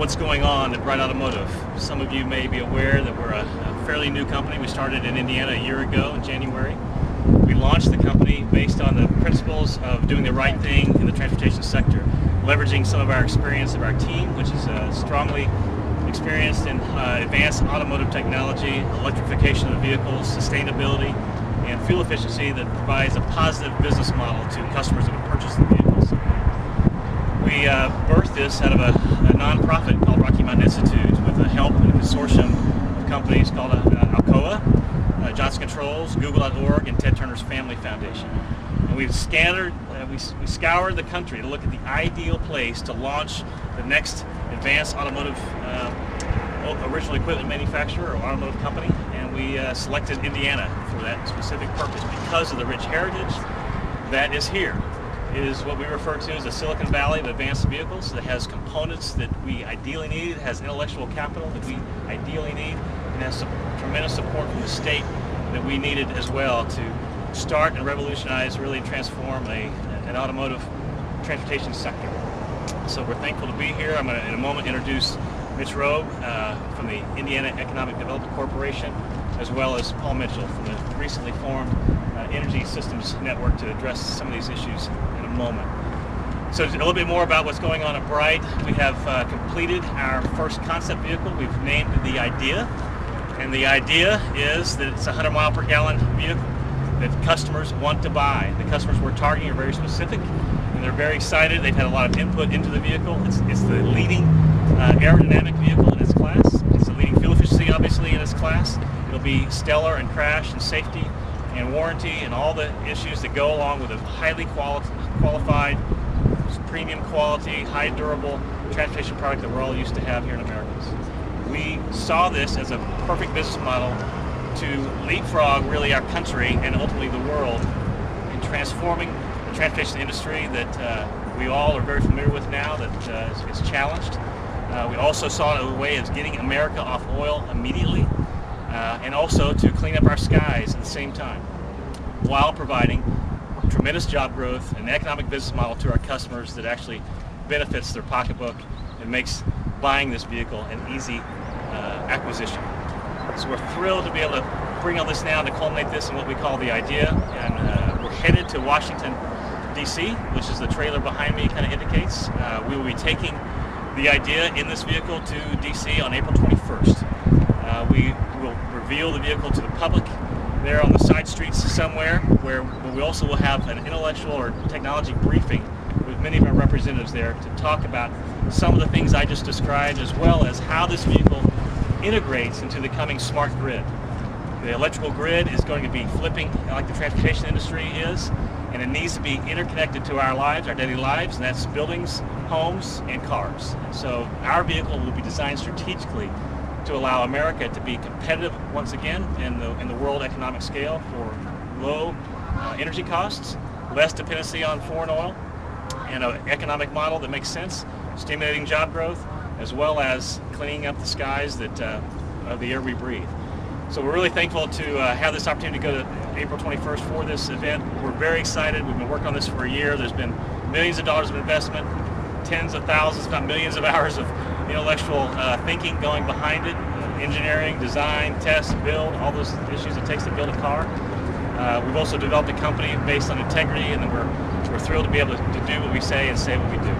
what's going on at Bright Automotive. Some of you may be aware that we're a fairly new company. We started in Indiana a year ago in January. We launched the company based on the principles of doing the right thing in the transportation sector, leveraging some of our experience of our team, which is strongly experienced in advanced automotive technology, electrification of vehicles, sustainability, and fuel efficiency that provides a positive business model to customers that would purchase the vehicles. We birthed this out of a nonprofit called Rocky Mountain Institute with the help and a consortium of companies called Alcoa, Johnson Controls, Google.org, and Ted Turner's Family Foundation. And we scoured the country to look at the ideal place to launch the next advanced automotive original equipment manufacturer or automotive company, and we selected Indiana for that specific purpose because of the rich heritage that is here. It is what we refer to as the Silicon Valley of advanced vehicles. That has components that we ideally need, it has intellectual capital that we ideally need, and has some tremendous support from the state that we needed as well to start and revolutionize, really transform an automotive transportation sector. So we're thankful to be here. I'm going to in a moment introduce Mitch Rowe from the Indiana Economic Development Corporation, as well as Paul Mitchell from the recently formed Energy Systems Network to address some of these issues in a moment. So a little bit more about what's going on at Bright. We have completed our first concept vehicle. We've named it the Idea, and the idea is that it's a 100 mile per gallon vehicle that customers want to buy. The customers we're targeting are very specific, and they're very excited. They've had a lot of input into the vehicle. It's the leading aerodynamic vehicle in its class. It's the leading fuel efficiency, obviously, in its class. It'll be stellar in crash and safety and warranty and all the issues that go along with a highly qualified, premium quality, high durable transportation product that we're all used to have here in America. We saw this as a perfect business model to leapfrog really our country and ultimately the world in transforming the transportation industry that we all are very familiar with now, that is challenged. We also saw it as a way of getting America off oil immediately, and also to clean up our skies at the same time, while providing tremendous job growth and economic business model to our customers that actually benefits their pocketbook and makes buying this vehicle an easy acquisition. So we're thrilled to be able to bring all this now to culminate this in what we call the Idea, and we're headed to Washington, D.C., which is the trailer behind me kind of indicates. We will be taking the Idea in this vehicle to D.C. on April 21st. We will reveal the vehicle to the public there on the side streets somewhere, where we also will have an intellectual or technology briefing with many of our representatives there to talk about some of the things I just described, as well as how this vehicle integrates into the coming smart grid. The electrical grid is going to be flipping like the transportation industry is, and it needs to be interconnected to our lives, our daily lives, and that's buildings, homes, and cars. So our vehicle will be designed strategically to allow America to be competitive once again in the world economic scale for low energy costs, less dependency on foreign oil, and an economic model that makes sense, stimulating job growth, as well as cleaning up the skies that of the air we breathe. So we're really thankful to have this opportunity to go to April 21st for this event. We're very excited. We've been working on this for a year. There's been millions of dollars of investment, tens of thousands, if not millions of hours of intellectual thinking going behind it, engineering, design, test, build, all those issues it takes to build a car. We've also developed a company based on integrity, and we're thrilled to be able to do what we say and say what we do.